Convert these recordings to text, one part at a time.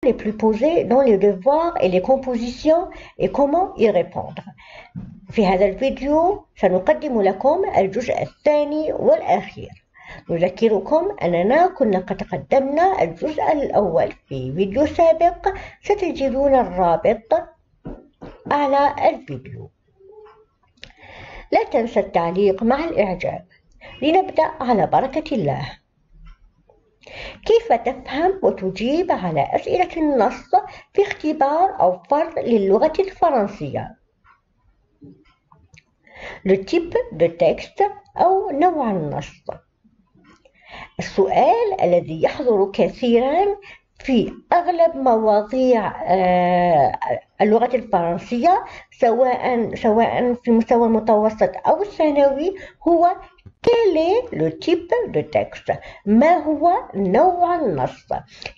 les plus posées dans les devoirs et les compositions et comment y répondre. في هذا الفيديو سنقدم لكم الجزء الثاني والأخير. نذكركم أننا كنا قد قدمنا الجزء الأول في فيديو سابق، ستجدون الرابط أعلى الفيديو. لا تنسى التعليق مع الإعجاب. لنبدأ على بركة الله. كيف تفهم وتجيب على أسئلة النص في اختبار أو فرض للغة الفرنسية؟ Le type de texte أو نوع النص. السؤال الذي يحضر كثيرا في أغلب مواضيع اللغة الفرنسية سواء في المستوى المتوسط أو الثانوي هو quel est le type de texte؟ ما هو نوع النص؟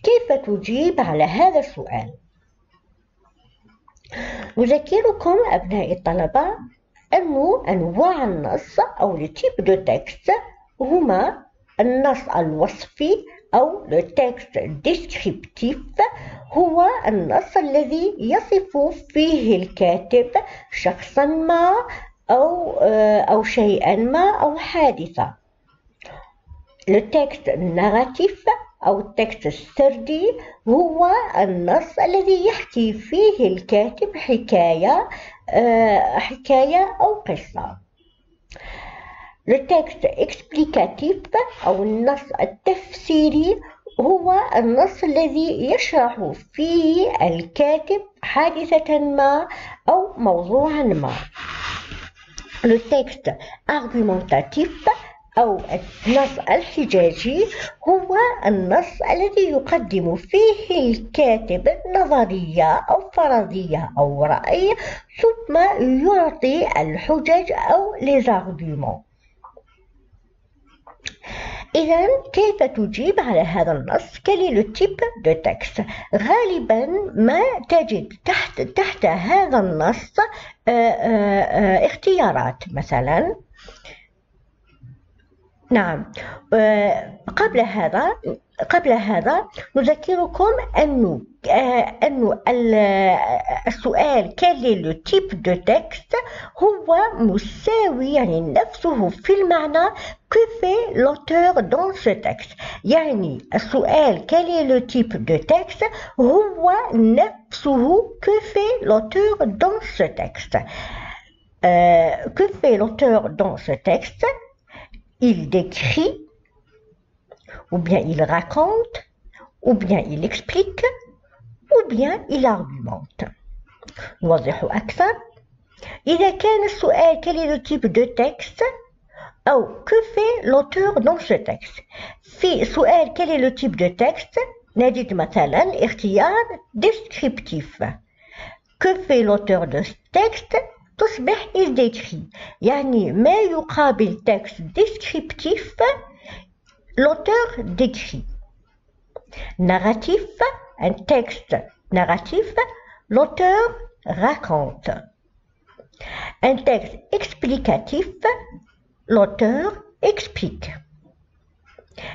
كيف تجيب على هذا السؤال؟ نذكركم أبناء الطلبة أن أنواع النص أو le type de texte هما النص الوصفي أو le texte descriptif، هو النص الذي يصف فيه الكاتب شخصا ما أو شيئا ما أو حادثة. Le texte narratif أو التكست السردي هو النص الذي يحكي فيه الكاتب حكاية أو قصة. Le texte explicatif أو النص التفسيري هو النص الذي يشرح فيه الكاتب حادثة ما أو موضوعا ما. Le texte argumentatif أو النص الحجاجي هو النص الذي يقدم فيه الكاتب نظرية أو فرضية أو رأي ثم يعطي الحجج أو les arguments. إذا كيف تجيب على هذا النص؟ quel est le type de texte؟ غالبا ما تجد تحت هذا النص اختيارات. مثلا نعم، قبل هذا نذكركم أن السؤال quel est le type de texte هو مساوي يعني نفسه في المعنى que fait l'auteur dans ce texte. يعني السؤال quel est le type de texte هو نفسه que fait l'auteur dans ce texte. Que fait l'auteur dans ce texte? Il décrit, ou bien il raconte, ou bien il explique, ou bien il argumente. نوضح أكثر. إذا كان السؤال quel est le type de texte أو que fait l'auteur dans ce texte. في سؤال quel est le type de texte نجد مثلا اختيار descriptif. Que fait l'auteur de ce texte تصبح il décrit، يعني ما يقابل texte descriptif l'auteur décrit. Narratif, un texte narratif, l'auteur raconte. Un texte explicatif, l'auteur explique.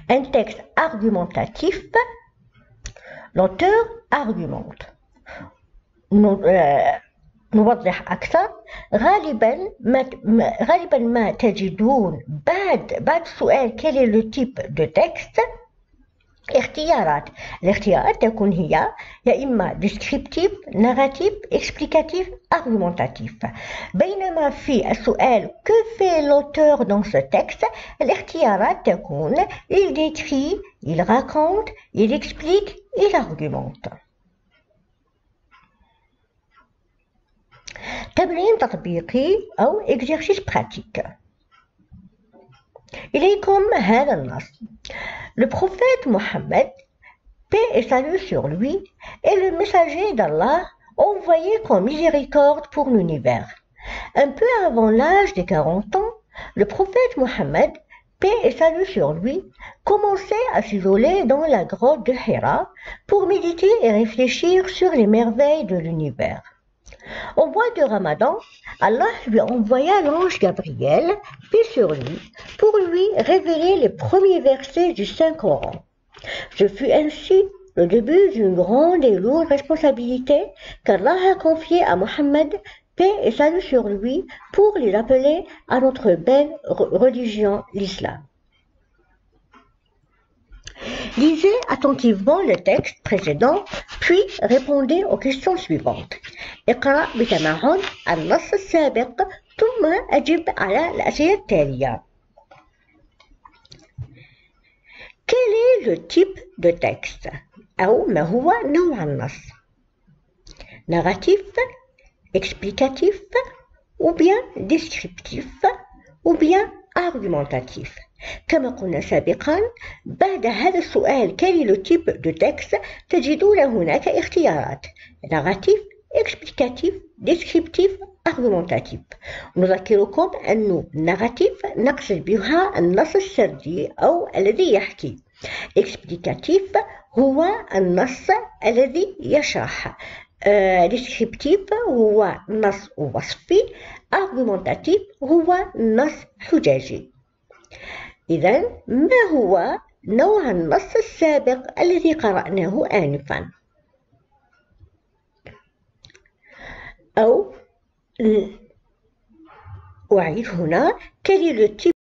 Un texte argumentatif, l'auteur argumente. نوضح أكثر. غالبا ما تجدون بعد سؤال quel est le type de texte اختيارات. الاختيارات تكون هي يا إما descriptif, narratif, explicatif, argumentatif. بينما في السؤال que fait l'auteur dans ce texte الاختيارات تكون il décrit, il raconte, il explique, il argumente. تمرين تطبيقي أو exercice pratique. إليكم هذا النص. Le prophète Mohammed, paix et salut sur lui, est le messager d'Allah envoyé comme miséricorde pour l'univers. Un peu avant l'âge de 40 ans, le prophète Mohammed, paix et salut sur lui, commençait à s'isoler dans la grotte de Hira pour méditer et réfléchir sur les merveilles de l'univers. Au mois de Ramadan, Allah lui envoya l'ange Gabriel, paix sur lui, pour lui révéler les premiers versets du Saint-Coran. Ce fut ainsi le début d'une grande et lourde responsabilité qu'Allah a confiée à Mohammed, paix et salut sur lui, pour les appeler à notre belle religion, l'islam. Lisez attentivement le texte précédent, puis répondez aux questions suivantes. اقرأ بتمعن النص السابق ثم أجب على الأسئلة التالية. Quel est le type de texte أو ما هو نوع النص؟ narratif, explicatif, ou bien descriptif, ou bien argumentatif. كما قلنا سابقا بعد هذا السؤال quel est le type de texte تجدون هناك اختيارات narratif, explicatif, descriptif, argumentatif. نذكركم أن narratif نقصد بها النص السردي أو الذي يحكي. explicatif هو النص الذي يشرح. descriptif هو نص وصفي. argumentatif هو نص حجاجي. إذن ما هو نوع النص السابق الذي قرأناه آنفا؟ أو أعيد هنا quel est le type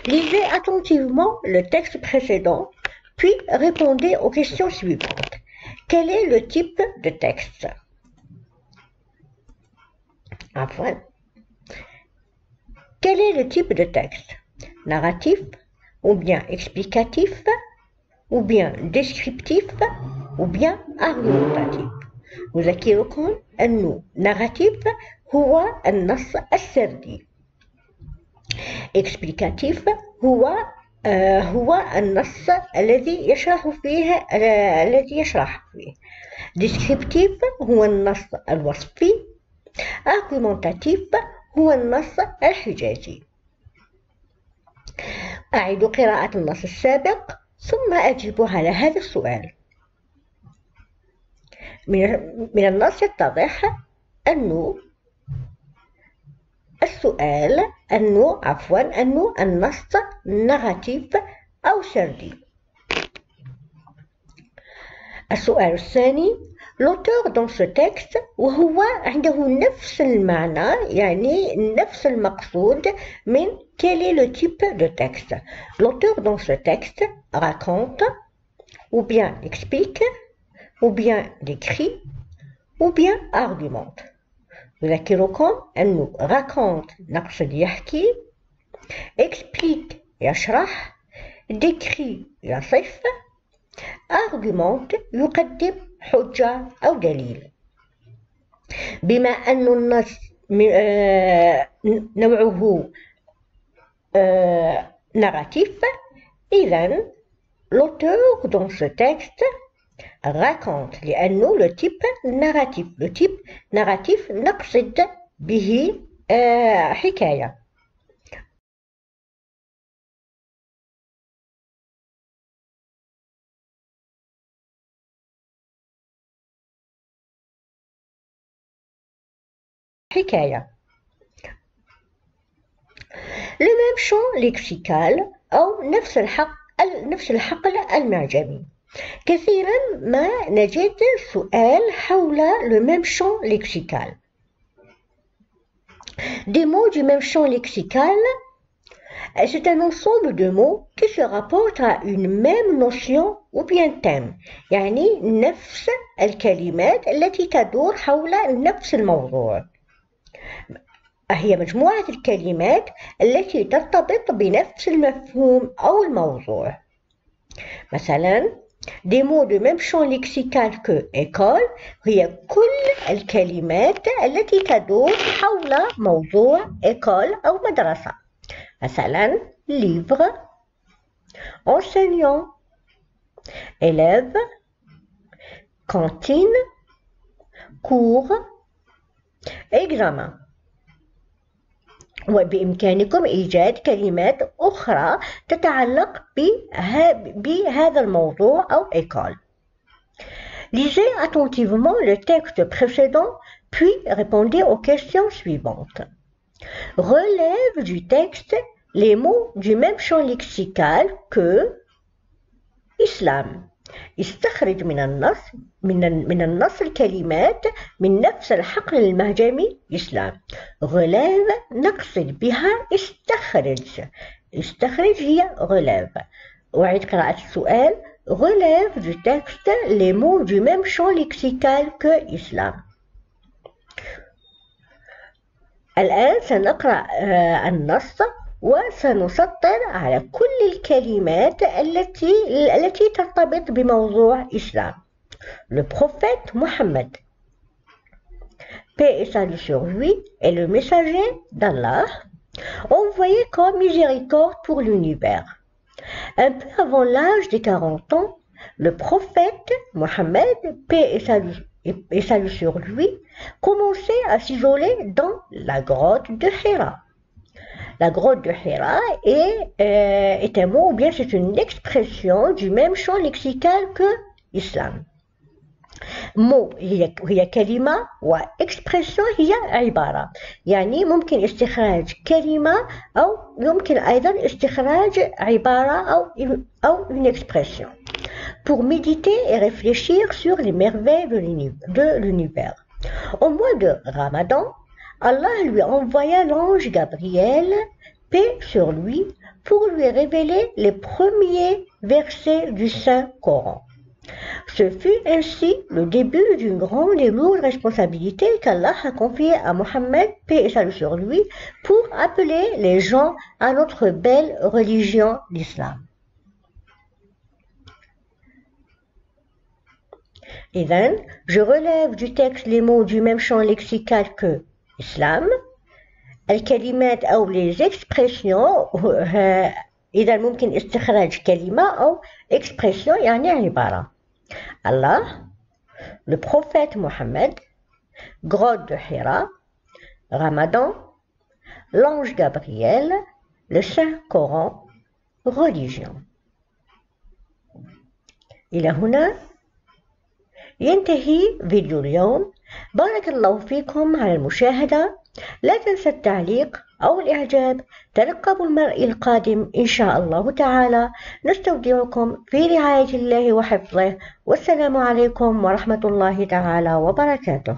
Lisez attentivement le texte précédent, puis répondez aux questions suivantes. Quel est le type de texte? Enfin, quel est le type de texte? narratif, ou bien explicatif, ou bien descriptif, ou bien argumentatif. نذكركم أنه narratif هو النص السردي. explicatif هو النص الذي يشرح فيه descriptif هو النص الوصفي. argumentatif هو النص الحجاجي. أعيد قراءة النص السابق ثم أجيب على هذا السؤال. من النص يتضح أنه النص narratif أو سردي. السؤال الثاني l'auteur dans ce texte وهو عنده نفس المعنى يعني نفس المقصود من quel est le type de texte. L'auteur dans ce texte raconte ou bien explique ou bien décrit ou bien argumente. نذكركم أنه raconte نقصد يحكي, explique يشرح, décrit يصف, argumente يقدم حجة أو دليل. بما أن النص نوعه narratif, إذن l'auteur dans ce texte raconte لأنه le type narratif نقصد به حكاية. Le même champ lexical أو نفس الحقل المعجمي. كثيرا ما نجد سؤال حول le même champ lexical. Des mots du même champ lexical, c'est un ensemble de mots qui se rapportent à une même notion ou bien thème. يعني نفس الكلمات التي تدور حول نفس الموضوع. هي مجموعة الكلمات التي ترتبط بنفس المفهوم أو الموضوع. مثلا des mots de même champ lexical que école هي كل الكلمات التي تدور حول موضوع école أو مدرسة. مثلا livre, enseignant, élève, cantine, cours, examen. وبإمكانكم إيجاد كلمات أخرى تتعلق بهذا الموضوع أو école. Lisez attentivement le texte précédent, puis répondez aux questions suivantes. Relève du texte les mots du même champ lexical que إسلام. استخرج من النص الكلمات من نفس الحقل المهجمي إسلام. relève نقصد بها استخرج. استخرج هي relève. أعيد قراءة السؤال. relève du texte les mots du même champ lexical que إسلام. الآن سنقرأ النص وسنسطر على كل الكلمات التي ترتبط بموضوع إسلام. Le prophète Mohammed, paix et salut sur lui, est le messager d'Allah, envoyé comme miséricorde pour l'univers. Un peu avant l'âge des 40 ans, le prophète Mohammed, paix et salut sur lui, commençait à s'isoler dans la grotte de Hira. La grotte de Hira est un mot, ou bien c'est une expression du même champ lexical que l'islam. mot هي كلمة وإكسبريسيون هي عبارة. يعني ممكن استخراج كلمة أو يمكن أيضا استخراج عبارة أو une expression. Pour méditer et réfléchir sur les merveilles de l'univers. Au mois de Ramadan, Allah lui envoya l'ange Gabriel, paix sur lui, pour lui révéler les premiers versets du Saint-Coran. Ce fut ainsi le début d'une grande et lourde responsabilité qu'Allah a confiée à Mohammed, paix et salut sur lui, pour appeler les gens à notre belle religion l'islam. إذن, je relève du texte les mots du même champ lexical que islam. الكلمات أو les expressions إذا ممكن استخراج كلمة أو expression يعني عبارة. Allah, le prophète Mohammed, grotte de Hira, Ramadan, l'ange Gabriel, le Saint-Coran, religion. إلى هنا ينتهي فيديو اليوم. بارك الله فيكم على المشاهدة. لا تنسى التعليق أو الإعجاب. ترقبوا المرء القادم إن شاء الله تعالى. نستودعكم في رعاية الله وحفظه. والسلام عليكم ورحمة الله تعالى وبركاته.